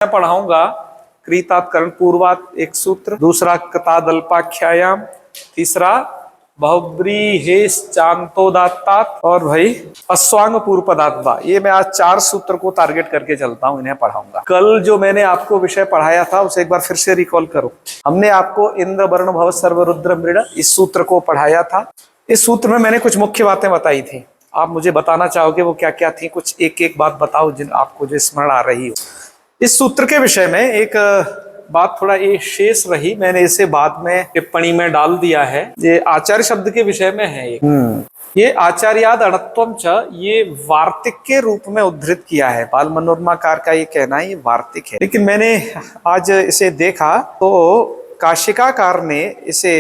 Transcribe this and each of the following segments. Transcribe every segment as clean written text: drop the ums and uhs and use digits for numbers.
मैं पढ़ाऊंगा क्रीतात करण पूर्वात एक सूत्र, दूसरा कतादल्पाख्यायाम, तीसरा बहुब्रीहेश चांतोदात्तात और भाई अश्वांग पूर्वपदात्वा। ये मैं आज 4 सूत्र को टारगेट करके चलता हूं, इन्हें पढ़ाऊंगा। कल जो मैंने आपको विषय पढ़ाया था उसे एक बार फिर से रिकॉल करो। हमने आपको इंद्र वर्ण भव सर्व रुद्र मृड इस सूत्र को पढ़ाया था। इस सूत्र में मैंने कुछ मुख्य बातें बताई थी, आप मुझे बताना चाहोगे वो क्या क्या थी? कुछ एक एक बात बताओ जिन आपको जो स्मरण आ रही हो। इस सूत्र के विषय में एक बात थोड़ा ये शेष रही, मैंने इसे बाद में टिप्पणी में डाल दिया है। ये आचार्य शब्द के विषय में है। ये आचार्याद अणत्वम च, ये वार्तिक के रूप में उद्धृत किया है। बाल मनोरमाकार का ये कहना है ये वार्तिक है, लेकिन मैंने आज इसे देखा तो काशिकाकार ने इसे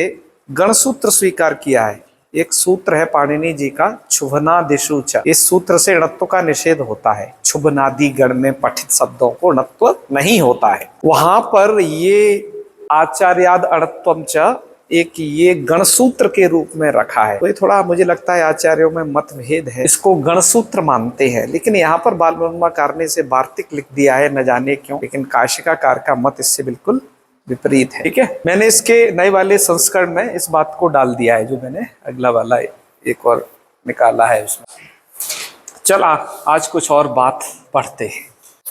गणसूत्र स्वीकार किया है। एक सूत्र है पाणिनि जी का, क्षुभनादिषु च। इस सूत्र से णत्व का निषेध होता है। क्षुभनादि गण में पठित शब्दों को णत्व नहीं होता है। वहां पर ये आचार्याद अणत्वम च एक ये गणसूत्र के रूप में रखा है। तो ये थोड़ा मुझे लगता है आचार्यों में मतभेद है, इसको गणसूत्र मानते हैं, लेकिन यहाँ पर बाल मनोरमाकार ने इसे वार्तिक लिख दिया है, न जाने क्यों। लेकिन काशिकाकार का मत इससे बिल्कुल विपरीत है। ठीक है, मैंने इसके नए वाले संस्करण में इस बात को डाल दिया है, जो मैंने अगला वाला एक और निकाला है उसमें। चल आज कुछ और बात पढ़ते हैं।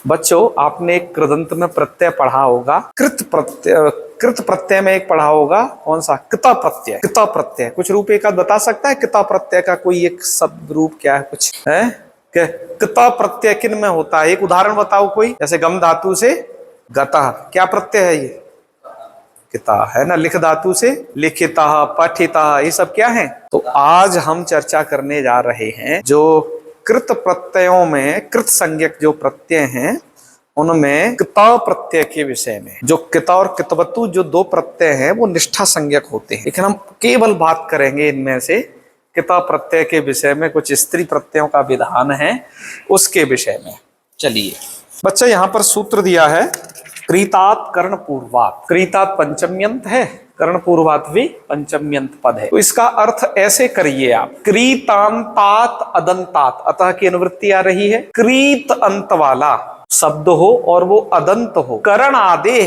बच्चों, आपने एक कृदंत में प्रत्यय पढ़ा होगा, कृत प्रत्यय में एक पढ़ा होगा, कौन सा? कृता प्रत्यय। कृता प्रत्यय कुछ रूप एक आध बता सकता है? कृता प्रत्यय का कोई एक शब्द रूप क्या है? कुछ है? कृता प्रत्यय किन में होता है? एक उदाहरण बताओ कोई। जैसे गम धातु से गतः, क्या प्रत्यय है ये? किता है ना। लिख धातु से लिखिता, पठिता, ये सब क्या है? तो आज हम चर्चा करने जा रहे हैं जो कृत प्रत्ययों में कृत संज्ञक जो प्रत्यय हैं उनमें किता प्रत्यय के विषय में। जो किता और कितवतु जो 2 प्रत्यय हैं वो निष्ठा संज्ञक होते हैं, लेकिन हम केवल बात करेंगे इनमें से किता प्रत्यय के विषय में। कुछ स्त्री प्रत्ययों का विधान है उसके विषय में। चलिए बच्चा, यहाँ पर सूत्र दिया है क्रीतात कर्ण पूर्वात। क्रीतात पंचम्यंत है, कर्ण पूर्वात भी पंचम्यंत पद है। तो इसका अर्थ ऐसे करिए आप, क्रीतांतात अदंतात, अतः की अनुवृत्ति आ रही है। क्रीत अंत वाला शब्द हो और वो अदंत हो, करण आदे,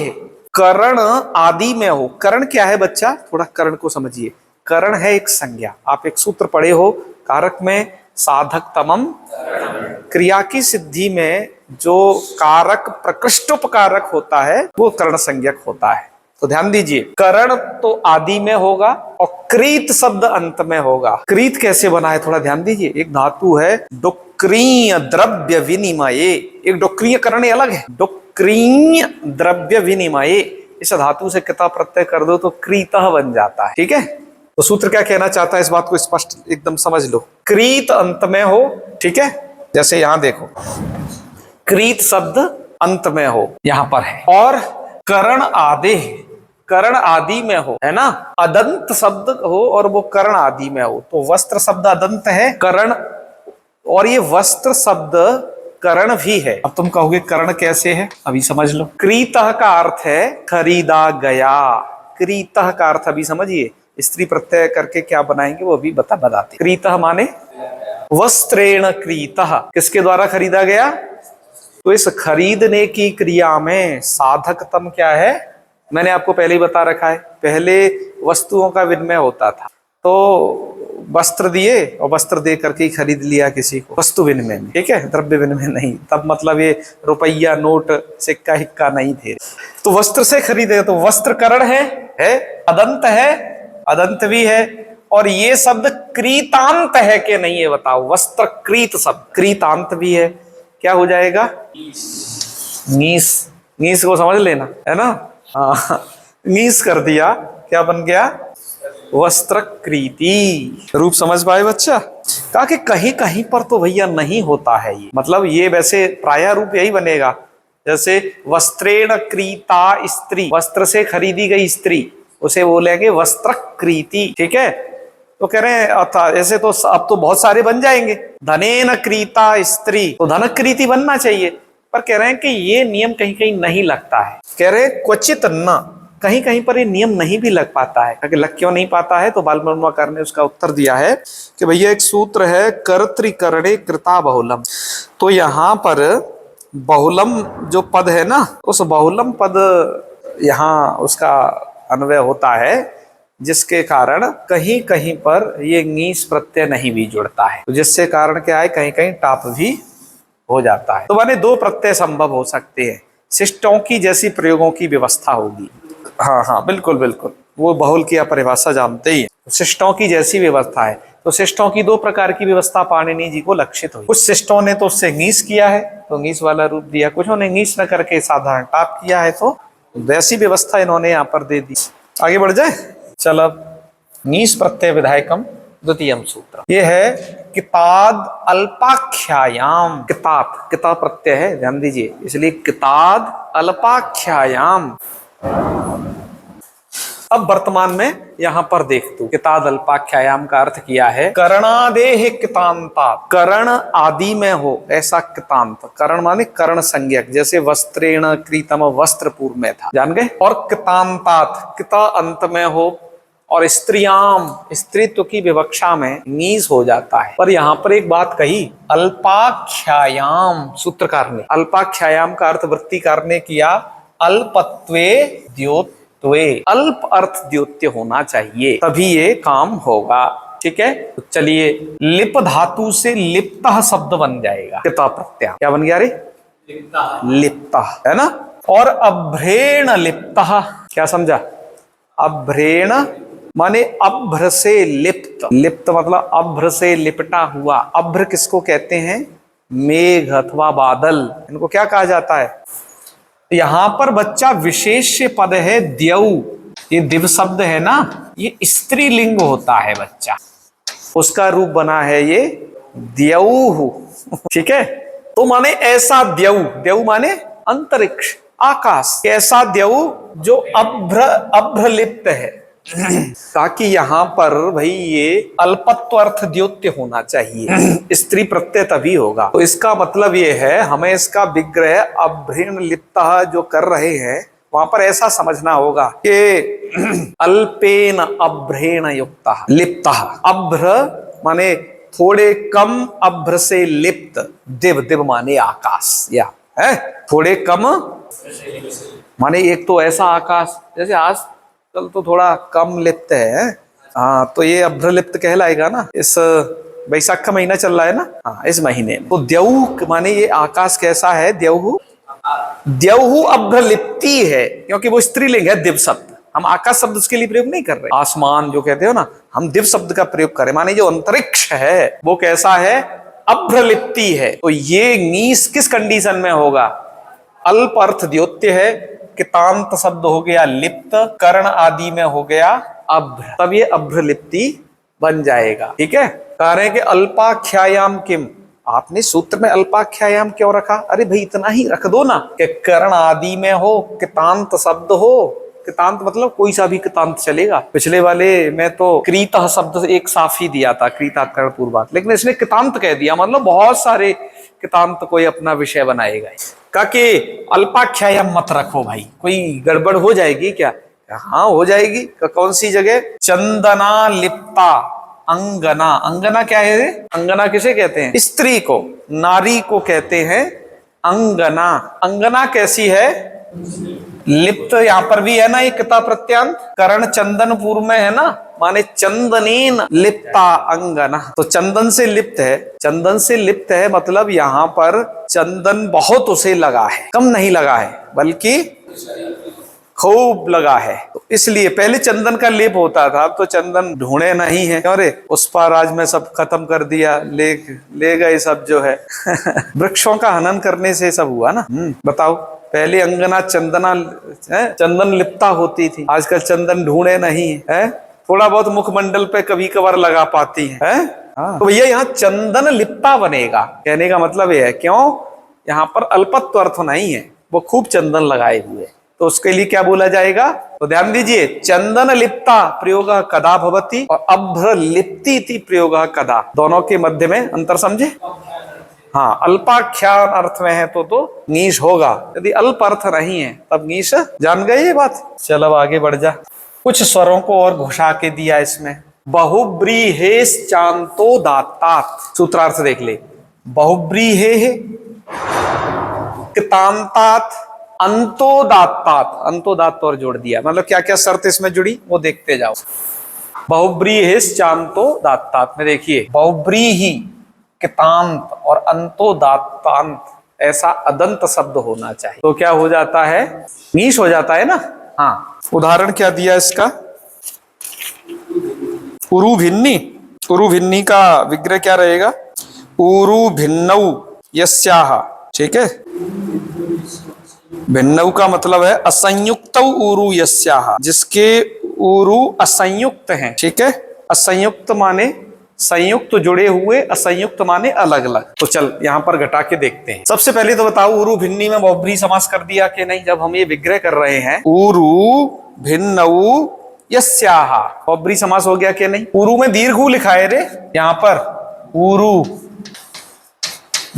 करण आदि में हो। करण क्या है बच्चा? थोड़ा करण को समझिए। करण है एक संज्ञा। आप एक सूत्र पढ़े हो, कारक में साधक तमम, क्रिया की सिद्धि में जो कारक प्रकृष्टोपकारक होता है वो कर्ण संज्ञक होता है। तो ध्यान दीजिए, करण तो आदि में होगा और क्रीत शब्द अंत में होगा। क्रीत कैसे बना है थोड़ा ध्यान दीजिए। एक धातु है डुक्रीय द्रव्य विनिमय, एक डुक्रीय करण अलग है, डुक्रीय द्रव्य विनिमय। इस धातु से किता प्रत्यय कर दो तो क्रीतः बन जाता है। ठीक है, तो सूत्र क्या कहना चाहता है इस बात को स्पष्ट एकदम समझ लो। क्रीत अंत में हो, ठीक है, जैसे यहां देखो क्रीत शब्द अंत में हो, यहां पर है, और करण आदि, करण आदि में हो, है ना। अदंत शब्द हो और वो करण आदि में हो, तो वस्त्र शब्द अदंत है, करण, और ये वस्त्र शब्द करण भी है। अब तुम कहोगे करण कैसे है? अभी समझ लो। क्रीतः का अर्थ है खरीदा गया। क्रीतः का अर्थ अभी समझिए। स्त्री प्रत्यय करके क्या बनाएंगे वो भी बताते। क्रीतः माने वस्त्रेण क्रीतः, किसके द्वारा खरीदा गया? तो इस खरीदने की क्रिया में साधकतम क्या है? मैंने आपको पहले ही बता रखा है। पहले वस्तुओं का विनिमय होता था, तो वस्त्र दिए और वस्त्र दे करके ही खरीद लिया किसी को, वस्तु विनिमय में। ठीक है, द्रव्य विनिमय नहीं। तब मतलब ये रुपया नोट सिक्का हिक्का नहीं थे। तो वस्त्र से खरीदे, तो वस्त्र करण है, अदंत है, अदंत भी है। और ये शब्द क्रीतांत है कि नहीं ये बताओ। वस्त्र क्रीत शब्द क्रीतांत भी है, क्या हो जाएगा? नीस। नीस को समझ लेना, है ना। हाँ, नीस कर दिया, क्या बन गया? वस्त्र क्रीति। रूप समझ पाए बच्चा? कहा कि कहीं कहीं पर तो भैया नहीं होता है ये, मतलब ये वैसे प्रायः रूप यही बनेगा, जैसे वस्त्रेण क्रीता स्त्री, वस्त्र से खरीदी गई स्त्री, उसे बोलेंगे वस्त्र क्रीति। ठीक है, तो कह रहे हैं ऐसे तो अब तो बहुत सारे बन जाएंगे। धनेन क्रीता स्त्री, तो धनक्रीति बनना चाहिए, पर कह रहे हैं कि ये नियम कहीं कहीं नहीं लगता है। कह रहे हैं क्वचित न, कहीं कहीं पर ये नियम नहीं भी लग पाता है। अगर लग क्यों नहीं पाता है तो बाल मनोरमाकार ने उसका उत्तर दिया है कि भैया एक सूत्र है कर्तृकरणे कृता बहुलम। तो यहाँ पर बहुलम जो पद है ना, उस बहुलम पद यहाँ उसका अन्वय होता है, जिसके कारण कहीं कहीं पर ये ङीस प्रत्यय नहीं भी जुड़ता है, तो जिससे कारण क्या है, कहीं कहीं टाप भी हो जाता है। तो माने दो प्रत्यय संभव हो सकते हैं, शिष्टों की जैसी प्रयोगों की व्यवस्था होगी। हाँ हाँ बिल्कुल बिल्कुल, वो बहुल की परिभाषा जानते ही है। शिष्टों की जैसी व्यवस्था है, तो शिष्टों की दो प्रकार की व्यवस्था पाणिनि जी को लक्षित हुई। कुछ शिष्टों ने तो उससे ङीस किया है, तो ङीस वाला रूप दिया, कुछ ने ङीस न करके साधारण टाप किया है, तो वैसी व्यवस्था इन्होंने यहाँ पर दे दी। आगे बढ़ जाए, चल अब ङीस प्रत्यय विधायकम द्वितीयम सूत्र, ये है किताद अल्पाख्यायाम। किताब, किताब प्रत्यय है, ध्यान दीजिए, इसलिए किताद अल्पाख्यायाम। अब वर्तमान में यहां पर देख तू, किताद अल्पाख्यायाम का अर्थ किया है करणादेह कितांता, करण आदि में हो ऐसा कितांत। करण माने कर्ण संज्ञक, जैसे वस्त्रेण क्रीतम वस्त्र पूर्व में था, जान गए। और कितांतात, किता अंत में हो, और स्त्रियाम, स्त्रीत्व की विवक्षा में ङीस हो जाता है। पर यहाँ पर एक बात कही, अल्पाख्यायाम, सूत्रकार ने अल्पाख्यायाम का अर्थ वृत्तिकार ने किया अल्पत्वे द्योत्वे, अल्प अर्थ द्योत्य होना चाहिए, तभी ये काम होगा। ठीक है, तो चलिए, लिप धातु से लिप्तः शब्द बन जाएगा, किता प्रत्यय क्या बन गया रे, लिप्तः, है ना। और अभ्रेण लिप्तः, क्या समझा, अभ्रेण माने अभ्र से लिप्त, लिप्त मतलब अभ्र से लिपटा हुआ। अभ्र किसको कहते हैं, मेघ अथवा बादल, इनको क्या कहा जाता है। यहां पर बच्चा विशेष पद है द्यौ, ये दिव शब्द है ना, ये स्त्रीलिंग होता है बच्चा, उसका रूप बना है ये द्यौ। ठीक है, तो माने ऐसा द्यौ, द्यौ माने अंतरिक्ष आकाश, ऐसा द्यौ जो अभ्र लिप्त है। ताकि यहां पर भाई ये अल्पत्व अर्थ द्योत्य होना चाहिए, स्त्री प्रत्यय तभी होगा। तो इसका मतलब ये है, हमें इसका विग्रह अभ्रेण लिप्तः जो कर रहे हैं, वहां पर ऐसा समझना होगा कि अल्पेन अभ्रेण युक्तः लिप्तः, अभ्र माने थोड़े कम अभ्र से लिप्त, दिव, दिव माने आकाश, या है थोड़े कम माने एक तो ऐसा आकाश, जैसे आज कल तो थोड़ा कम लिप्त है, हाँ, तो ये अभ्रलिप्त कहलाएगा ना। इस वैशाख का महीना चल रहा है ना, हाँ, इस महीने में। तो द्यौह माने ये आकाश कैसा है, द्यौह, द्यौह अभ्रलिप्ति है, क्योंकि वो स्त्रीलिंग है, दिव शब्द। हम आकाश शब्द उसके लिए प्रयोग नहीं कर रहे, आसमान जो कहते हो ना, हम दिव शब्द का प्रयोग करें, माने जो अंतरिक्ष है वो कैसा है, अभ्रलिप्ति है। तो ये ङीस किस कंडीशन में होगा, अल्प अर्थ द्योत्य है, कितांत शब्द हो गया लिप्त, कर्ण आदि में हो गया अभ्र, तब ये अभ्रलिप्ति बन जाएगा। ठीक है, कह रहे हैं कि अल्पाख्यायाम किम, आपने सूत्र में अल्पाख्यायाम क्यों रखा, अरे भाई इतना ही रख दो ना कि कर्ण आदि में हो, कितांत शब्द हो। कितांत मतलब कोई सा भी कितांत चलेगा, पिछले वाले में तो क्रीतः शब्द एक साफ ही दिया था, क्रीतात कर्ण पूर्वात, लेकिन इसने कितांत कह दिया, मतलब बहुत सारे कितांत कोई अपना विषय बनाएगा। कि अल्पाख्यायाम मत रखो भाई, कोई गड़बड़ हो जाएगी क्या, हाँ हो जाएगी। कौन सी जगह, चंदना लिप्ता अंगना, अंगना क्या है, अंगना किसे कहते हैं, स्त्री को, नारी को कहते हैं अंगना। अंगना कैसी है, लिप्त, यहां पर भी है ना, ये किता प्रत्यांत, करण चंदन पूर्व में है ना, माने चंदनेन लिप्ता अंगना, तो चंदन से लिप्त है, चंदन से लिप्त है मतलब यहां पर चंदन बहुत उसे लगा है, कम नहीं लगा है बल्कि खूब लगा है। तो इसलिए पहले चंदन का लेप होता था, अब तो चंदन ढूंढे नहीं है, अरे उस पर आज में सब खत्म कर दिया, ले गए सब जो है वृक्षों का हनन करने से सब हुआ ना। बताओ, पहले अंगना चंदना चंदन लिप्ता होती थी, आजकल चंदन ढूंढे नहीं है, थोड़ा बहुत मुखमंडल पे कभी कभार लगा पाती है। हाँ। तो भैया यहाँ चंदन लिप्ता बनेगा, कहने का मतलब यह है, क्यों, यहाँ पर अल्पत्व अर्थ नहीं है, वो खूब चंदन लगाए हुए, तो उसके लिए क्या बोला जाएगा, तो ध्यान दीजिए, चंदन लिप्ता प्रयोग कदा भवति और अभ्र लिप्ति इति प्रयोग कदा, दोनों के मध्य में अंतर समझे। हाँ, अल्पाख्यान अर्थ में है तो ङीस होगा, यदि अल्प अर्थ नहीं है तब ङीस, जान गए ये बात। चलो अब आगे बढ़ जा, कुछ स्वरों को और घुसा के दिया इसमें, बहुब्रीहेश चांतो दातात, सूत्रार्थ देख ले, बहुब्रीहे कृतांतात अंतोदात्तात, अंतोदात्त और जोड़ दिया, मतलब क्या क्या शर्त इसमें जुड़ी वो देखते जाओ। बहुब्रीहिश्चान्तोदात्तात में देखिए बहुब्रीहि, कृतांत और अंतोदात्तांत ऐसा अदंत शब्द होना चाहिए, तो क्या हो जाता है, नीश हो जाता है ना। हाँ, उदाहरण क्या दिया इसका, उरु भिन्नी, उरु भिन्नी का विग्रह क्या रहेगा, उरु भिन्नौ यस्याह, ठीक है। भिन्नौ का मतलब है असंयुक्त उरु यस्याह, जिसके उरु असंयुक्त हैं, ठीक है। असंयुक्त माने संयुक्त जुड़े हुए, असंयुक्त माने अलग अलग। तो चल यहां पर घटा के देखते हैं। सबसे पहले तो बताओ उरु भिन्नी में बहुब्रीहि समास कर दिया कि नहीं, जब हम ये विग्रह कर रहे हैं उरु भिन्नौ यस्याह, बहुब्रीहि समास हो गया कि नहीं। उरु में दीर्घ लिखा है रे, यहां पर उरु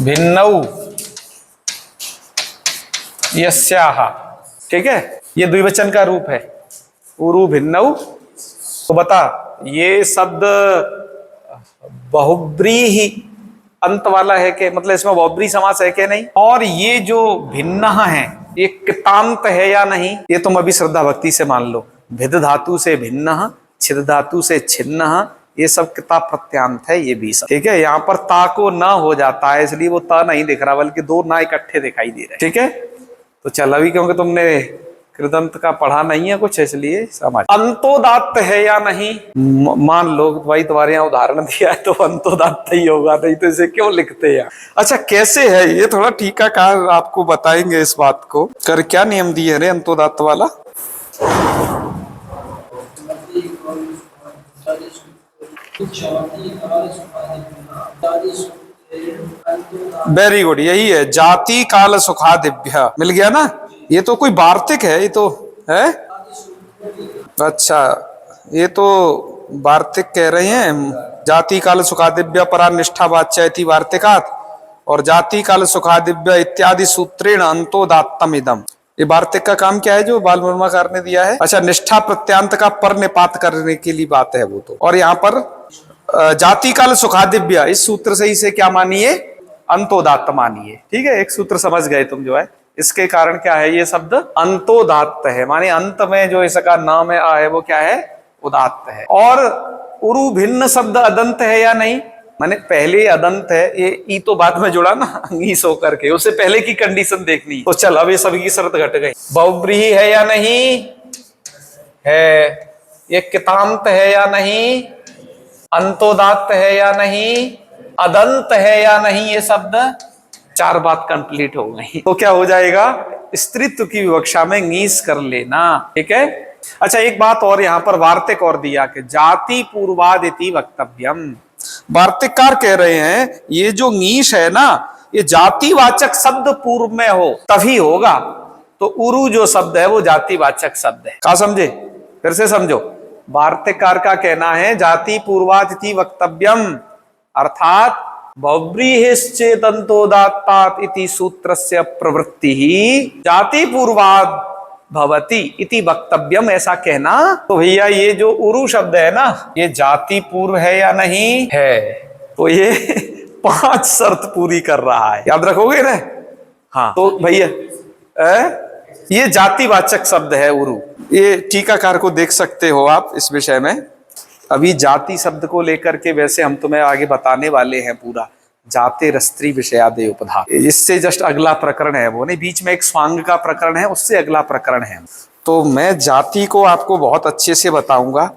भिन्नौ यस्याह, ठीक है, ये द्विवचन का रूप है उरु भिन्नौ। तो बता ये शब्द बहुब्रीहि अंत वाला है कि, मतलब इसमें बहुब्रीहि समास है कि नहीं, और ये जो भिन्न है ये कृतांत है या नहीं, ये तुम अभी श्रद्धा भक्ति से मान लो। भिद धातु से भिन्न, छिद धातु से छिन्न, ये सब कृता प्रत्यांत है, ये भी सब ठीक है। यहाँ पर ता को न हो जाता है, इसलिए वो ता नहीं दिख रहा, बल्कि दो ना इकट्ठे दिखाई दे रहे, ठीक है। तो चल अभी क्योंकि तुमने कृदंत का पढ़ा नहीं है कुछ, इसलिए समझ। अंतोदात्त है या नहीं, मान लो भाई तुम्हारे यहाँ उदाहरण दिया है तो अंतोदात्त ही होगा, नहीं तो इसे क्यों लिखते हैं। अच्छा कैसे है ये, थोड़ा टीकाकार आपको बताएंगे इस बात को, कर क्या नियम दिए रे अंतोदात्त वाला। वेरी गुड, यही है, जाति काल सुखादिभ्य, मिल गया ना। ये तो कोई वार्तिक है, ये तो है, अच्छा ये तो वार्तिक कह रहे हैं, जाति काल सुखादिभ्य परा निष्ठा वाच्यति वार्तिकात्, और जाति काल सुखादिभ्य इत्यादि सूत्रेण अंतोदात्तम इदम। ये वार्तिक का काम क्या है जो बाल वर्माकार ने दिया है। अच्छा, निष्ठा प्रत्यांत का पर निपात करने के लिए बात है वो तो, और यहाँ पर जाति काल सुखादिभ्य, इस सूत्र से इसे क्या मानिए, अंतोदात्त मानिए, ठीक है। एक सूत्र समझ गए तुम जो है, इसके कारण क्या है, ये शब्द अंतोदात्त है, माने अंत में जो इसका नाम है आ है वो क्या है, उदात्त है। और उरु भिन्न शब्द अदंत है या नहीं, माने पहले अदंत है, ये ई तो बाद में जुड़ा ना अंगीस होकर के, उससे पहले की कंडीशन देखनी। तो चल अब ये सभी की शर्त घट गई। बहुब्रीहि है या नहीं है, ये कृतांत है या नहीं, अंतोदात्त है या नहीं, अदंत है या नहीं, ये शब्द चार बात कंप्लीट हो गई। तो क्या हो जाएगा, स्त्रीत्व की विवक्षा में ङीस कर लेना, ठीक है। अच्छा एक बात और यहाँ पर वार्तिक और दिया कि जाति पूर्वाद इति वक्तव्यम। वार्तिककार कह रहे हैं ये जो ङीस है ना, ये जातिवाचक शब्द पूर्व में हो तभी होगा। तो उरु जो शब्द है वो जातिवाचक शब्द है, क्या समझे, फिर से समझो। वार्तिककार का कहना है जाति पूर्वाद इति वक्तव्यम, अर्थात बहुब्रीहिश्चेदंतोदात्तात् इति सूत्रस्य प्रवृत्तिः जाति पूर्वाद भवति इति वक्तव्यम, ऐसा कहना। तो भैया ये जो उरु शब्द है ना, ये जाति पूर्व है या नहीं है, तो ये 5 शर्त पूरी कर रहा है, याद रखोगे ना। हाँ तो भैया ये जातिवाचक शब्द है उरु, ये टीकाकार को देख सकते हो आप इस विषय में। अभी जाति शब्द को लेकर के वैसे हम तुम्हें आगे बताने वाले हैं पूरा, जाते रस्त्री विषयादे उपधा, इससे जस्ट अगला प्रकरण है वो, नहीं बीच में एक स्वांग का प्रकरण है, उससे अगला प्रकरण है। तो मैं जाति को आपको बहुत अच्छे से बताऊंगा,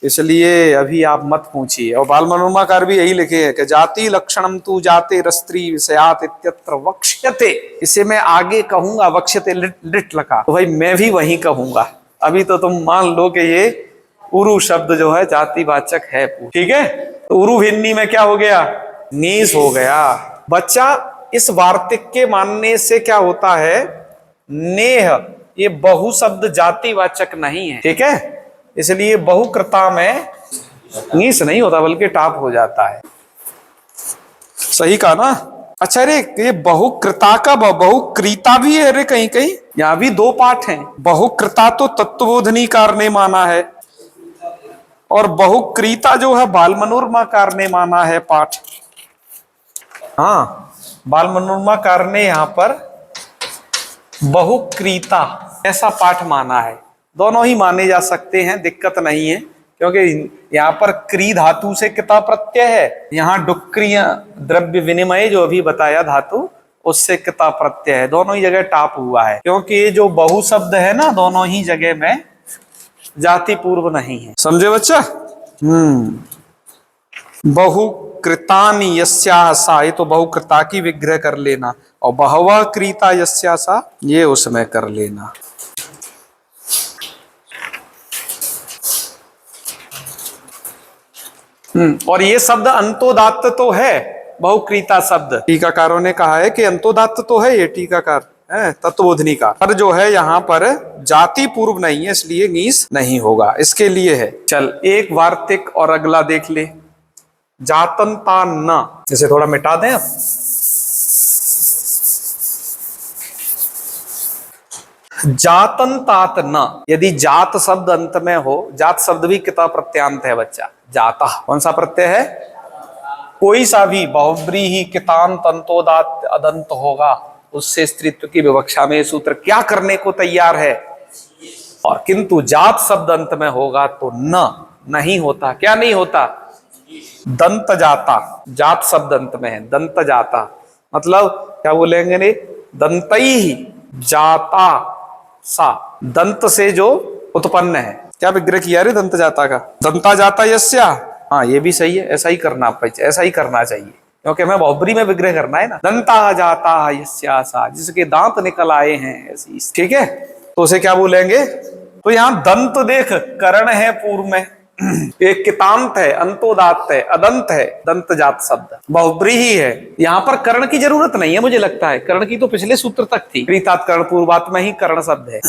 इसलिए अभी आप मत पूछिए। और बाल मनोरमाकार भी यही लिखे हैं कि जाति लक्षणम तु जाते रस्त्री विषयात इत्यत्र वक्ष्यते, इसे मैं आगे कहूंगा वक्ष्यते लिट लगा, तो भाई मैं भी वही कहूंगा। अभी तो तुम मान लो कि ये उरु शब्द जो है जातिवाचक है, ठीक है। तो उरु भिन्नी में क्या हो गया, नीस हो गया। बच्चा इस वार्तिक के मानने से क्या होता है, नेह ये बहु शब्द जातिवाचक नहीं है, ठीक है, इसलिए बहुकृता में नीस नहीं होता बल्कि टाप हो जाता है। सही कहा ना। अच्छा रे ये बहुकृता का बहुक्रीता भी है रे, कहीं कहीं यहां भी 2 पाठ हैं। बहुकृता तो तत्वबोधनीकार ने माना है, और बहुक्रीता जो है बाल मनोरमाकार ने माना है पाठ। हाँ बाल मनोरमाकार ने यहाँ पर बहुक्रीता ऐसा पाठ माना है। दोनों ही माने जा सकते हैं, दिक्कत नहीं है, क्योंकि यहाँ पर क्री धातु से किता प्रत्यय है, यहाँ डुक्रिय द्रव्य विनिमय जो अभी बताया धातु उससे किता प्रत्यय है। दोनों ही जगह टाप हुआ है, क्योंकि ये जो बहु शब्द है ना दोनों ही जगह में जाति पूर्व नहीं है। समझे बच्चा? बहुकृतानि यस्याः सा, ये तो बहुकृता की विग्रह कर लेना, और बहवः क्रीता यस्याः सा ये उसमें कर लेना। और ये शब्द अंतोदात्त तो है, बहुक्रीता शब्द। टीकाकारों ने कहा है कि अंतोदात्त तो है ये, टीकाकार है तत्वबोधनी का, पर जो है यहाँ पर जाति पूर्व नहीं है, इसलिए नीस नहीं होगा, इसके लिए है। चल एक वार्तिक और अगला देख ले, जातंता न, इसे थोड़ा मिटा दें अब। जातंतात न, यदि जात शब्द अंत में हो, जात शब्द भी किता प्रत्यांत है बच्चा, जाता कौन सा प्रत्यय है? कोई सा भी बहुव्रीहि कितांत अंतोदात अदंत होगा, उससे स्त्रीत्व की विवक्षा में सूत्र क्या करने को तैयार है? और किंतु जात शब्द अंत में होगा तो न नहीं होता। क्या नहीं होता? दंत जाता, जात शब्द अंत में है, दंत जाता मतलब क्या बोलेंगे ने? दंतई जाता सा, दंत से जो उत्पन्न है। क्या विग्रह किया रे दंत जाता का? दंता जाता यस्या, हाँ ये भी सही है, ऐसा ही करना, ऐसा ही करना चाहिए, क्योंकि हमें बहुब्री में विग्रह करना है ना। दंता जाता यस्या सा, जिसके दांत निकल आए हैं ऐसी, ठीक है, तो उसे क्या बोलेंगे? तो यहाँ दंत देख, करण है पूर्व में, एक कितांत है, अंतोदात्त है, अदंत है, दंत जात शब्द बहुब्री ही है। यहाँ पर कर्ण की जरूरत नहीं है, मुझे लगता है कर्ण की तो पिछले सूत्र तक थी, क्रीतात कर्ण पूर्वात में ही कर्ण शब्द है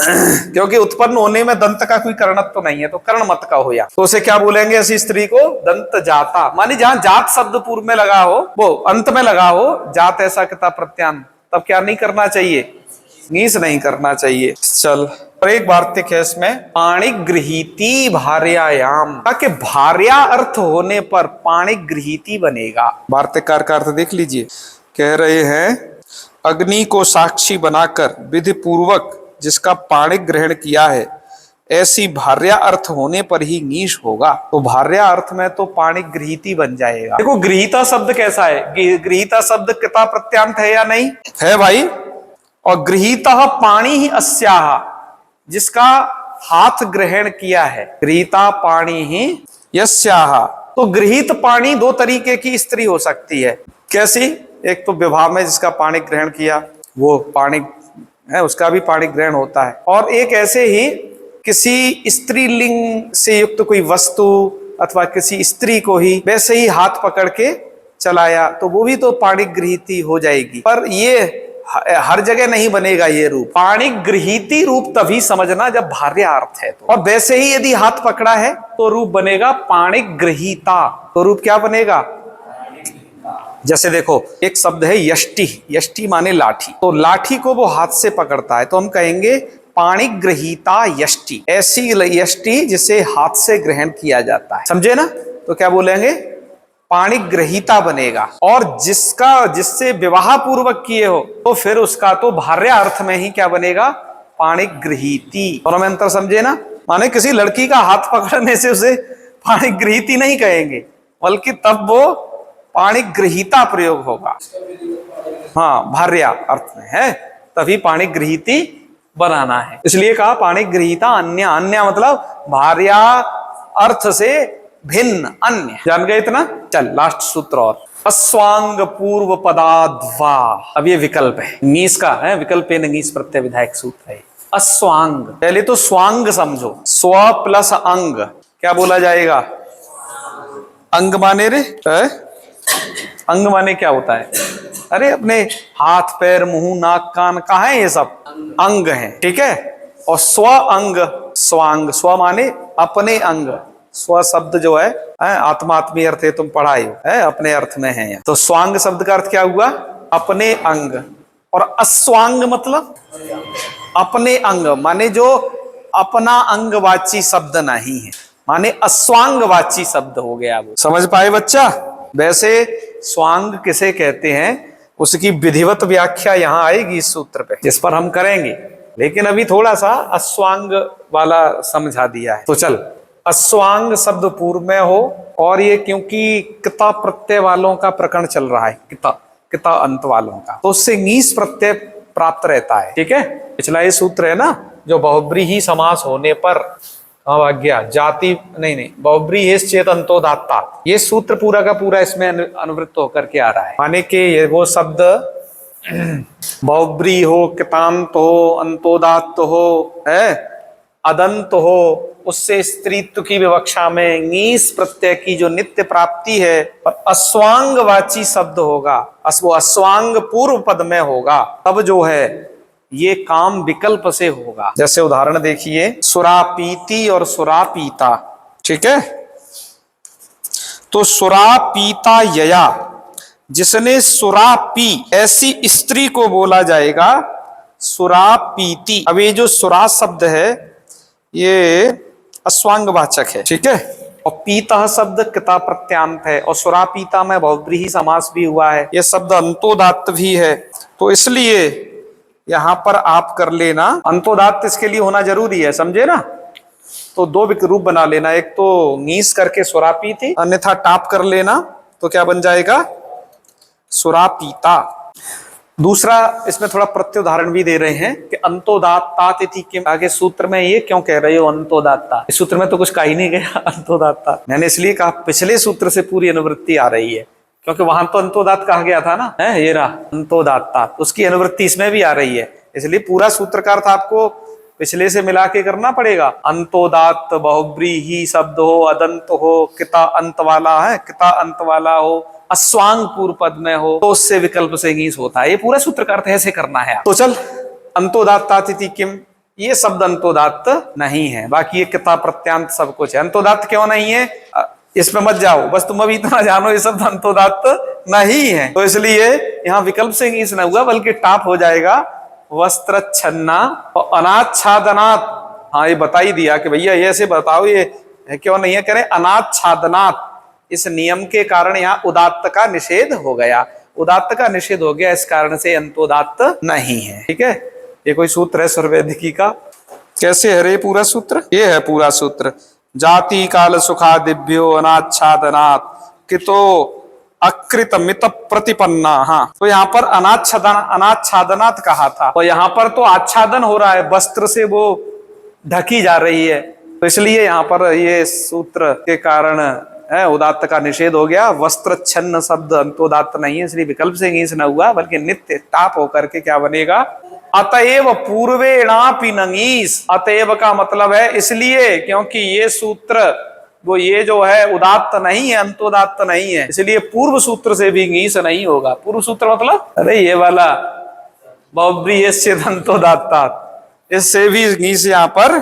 क्योंकि उत्पन्न होने में दंत का कोई करणत्व तो नहीं है, तो कर्ण मत का हो या, तो उसे क्या बोलेंगे ऐसी स्त्री को? दंत जाता, मानी जहां जात शब्द पूर्व में लगा हो, वो अंत में लगा हो, जात ऐसा किता प्रत्यान, तब क्या नहीं करना चाहिए? नीस नहीं करना चाहिए। चल और एक वार्तिक है इसमें, पाणिगृहीति भार्यायाम, ताकि भार्या अर्थ होने पर पाणिगृहीति बनेगा। वार्तिककार का अर्थ देख लीजिए, कह रहे हैं अग्नि को साक्षी बनाकर विधि पूर्वक जिसका पाणिक ग्रहण किया है, ऐसी भार्या अर्थ होने पर ही नीश होगा। तो भार्या अर्थ में तो पाणिगृहीति बन जाएगा। देखो गृहीता शब्द कैसा है? गृहीता शब्द किता प्रत्यांत है या नहीं है भाई? और गृहीता पाणी ही अस्याहा, जिसका हाथ ग्रहण किया है, गृहीता पाणी ही यस्याहा। तो गृहीत पाणी दो तरीके की स्त्री हो सकती है। कैसी? एक तो विवाह में जिसका पाणी ग्रहण किया, वो पाणी है, उसका भी पाणी ग्रहण होता है। और एक ऐसे ही किसी स्त्रीलिंग से युक्त कोई वस्तु अथवा किसी स्त्री को ही वैसे ही हाथ पकड़ के चलाया, तो वो भी तो पाणिगृहीति हो जाएगी। पर ये हर जगह नहीं बनेगा ये रूप। पाणिगृहीति रूप तभी समझना जब भार्या अर्थ है तो, और वैसे ही यदि हाथ पकड़ा है तो रूप बनेगा पाणिगृहीता। तो रूप क्या बनेगा? जैसे देखो एक शब्द है यष्टि, यष्टि माने लाठी, तो लाठी को वो हाथ से पकड़ता है, तो हम कहेंगे पाणिगृहीता यष्टि, ऐसी यष्टि जिसे हाथ से ग्रहण किया जाता है। समझे ना? तो क्या बोलेंगे? पाणिगृहीता बनेगा। और जिससे विवाह पूर्वक किए हो तो फिर उसका तो भार्या अर्थ में ही क्या बनेगा? पाणिगृहीति। दोनों में अंतर समझे ना? माने किसी लड़की का हाथ पकड़ने से उसे पाणिगृहीति नहीं कहेंगे, बल्कि तब वो पाणिगृहीता प्रयोग होगा। हाँ, भार्या अर्थ में है, तभी पाणिगृहीति बनाना है, इसलिए कहा पाणिगृहीता अन्य। अन्य मतलब भार्या अर्थ से भिन्न, अन्य। जान गए इतना? चल लास्ट सूत्र और, अस्वांग पूर्व पदाद्वा। अब ये विकल्प है, नीस का है, विकल्प नीस प्रत्यय विधायक सूत्र है। अस्वांग, पहले तो स्वांग समझो, स्व प्लस अंग, क्या बोला जाएगा? अंग माने रे है? अंग माने क्या होता है? अरे अपने हाथ पैर मुंह नाक कान कहाँ है? ये सब अंग हैं, ठीक है। और स्व अंग, स्वांग, स्व माने अपने अंग, स्व शब्द जो है आत्मा आत्मीय अर्थ है, तुम पढ़ाई हो, है अपने अर्थ में है। तो स्वांग शब्द का अर्थ क्या हुआ? अपने अंग। और अस्वांग मतलब अपने अंग, माने जो अपना अंगवाची शब्द नहीं है, माने अस्वांगवाची शब्द हो गया वो। समझ पाए बच्चा? वैसे स्वांग किसे कहते हैं? उसकी विधिवत व्याख्या यहाँ आएगी इस सूत्र पे, जिस पर हम करेंगे। लेकिन अभी थोड़ा सा अस्वांग वाला समझा दिया है। तो चल, अस्वांग शब्द पूर्व में हो, और ये क्योंकि किता प्रत्यय वालों का प्रकरण चल रहा है, किता किता अंत वालों का, तो उससे ङीस प्रत्यय प्राप्त रहता है। ठीक है, पिछला ये सूत्र है ना, जो बहुब्रीहि समास होने पर गया जाति नहीं बहुब्रीहि चेत अंतोदात्ता, ये सूत्र पूरा का पूरा इसमें अनुवृत्त होकर के आ रहा है। माने कि ये वो शब्द बहुब्री हो, कितांत हो, अंतोदात्त हो, है अदंत हो, उससे स्त्रीत्व की विवक्षा में ङीस प्रत्यय की जो नित्य प्राप्ति है, पर अस्वांगवाची शब्द होगा, वो अस्वांग पूर्व पद में होगा, तब जो है ये काम विकल्प से होगा। जैसे उदाहरण देखिए, सुरापीति और सुरापीता। ठीक है, तो सुरापीता यया, जिसने सुरापी, ऐसी स्त्री को बोला जाएगा सुरापीति। अब ये जो सुरा शब्द है ये अस्वांगवाचक है। ठीक है, और पीता शब्द किता प्रत्यांत है, और सुरापीता में बहुब्रीहि समास भी हुआ है, ये शब्द अंतोदात्त भी है। तो इसलिए यहां पर आप कर लेना, अंतोदात्त इसके लिए होना जरूरी है, समझे ना। तो दो रूप बना लेना, एक तो ङीस करके सुरापीति, अन्यथा टाप कर लेना, तो क्या बन जाएगा सुरापीता। दूसरा, इसमें थोड़ा प्रत्युदाहरण भी दे रहे हैं कि अंतोदात्तात इति के आगे सूत्र में ये क्यों कह रहे हो अंतोदात्ता, इस सूत्र में तो कुछ कहा ही नहीं गया अंतोदात्ता। मैंने इसलिए कहा पिछले सूत्र से पूरी अनुवृत्ति आ रही है, क्योंकि वहां तो अंतोदात्त कहा गया था ना, है ये रहा अंतोदात्ता, उसकी अनुवृत्ति इसमें भी आ रही है। इसलिए पूरा सूत्र का अर्थ आपको पिछले से मिला के करना पड़ेगा। अंतोदात्त बहुब्रीहि शब्द हो, अदंत हो, किता अंत वाला है, किता अंत वाला हो, अस्वांग पूर्व पद में हो, तो उससे विकल्प से ङीस होता है। ये पूरा सूत्र का अर्थ ऐसे करना है। तो चल, अंतोदात्तातिथि किम, ये शब्द अंतोदात्त नहीं है, बाकी ये किता प्रत्यांत सब कुछ है। अंतोदात्त क्यों नहीं है इसमें मत जाओ, बस तुम अभी इतना जानो ये शब्द अंतोदात्त नहीं है। तो इसलिए यहाँ विकल्प से ङीस न हुआ, बल्कि टाप हो जाएगा वस्त्र छन्ना और अनाच्छादनात्। हाँ, ये बता ही दिया कि भैया ये ऐसे बताओ, ये क्यों नहीं है, करें अनाच्छादनात्। इस नियम के कारण यहाँ उदात्त का निषेध हो गया, उदात्त का निषेध हो गया, इस कारण से अंतोदात्त नहीं है। ठीक है, ये कोई सूत्र है स्वरवैदिकी का। कैसे है रे पूरा सूत्र, ये है पूरा सूत्र। जाति काल सुखादिभ्यो अनाच्छादनात् कितो अकृत मित प्रतिपन्ना। हाँ, तो यहाँ पर अनाच्छादनात् कहा था, तो यहाँ पर तो आच्छादन हो रहा है, वस्त्र से वो ढकी जा रही है, तो इसलिए यहाँ पर ये सूत्र के कारण उदात्त का निषेध हो गया। वस्त्र छन्न शब्द अंतोदात्त नहीं है, इसलिए विकल्प से ङीस न हुआ, बल्कि नित्य टाप होकर के क्या बनेगा, अतएव पूर्वेणापि ङीस। अतएव का मतलब है इसलिए, क्योंकि ये सूत्र वो ये जो है उदात्त नहीं है, अंतोदात्त नहीं है, इसलिए पूर्व सूत्र से भी ङीस नहीं होगा। पूर्व सूत्र मतलब अरे ये वाला बहुब्रीहि अंतोदात्तात्, इससे भी ङीस यहाँ पर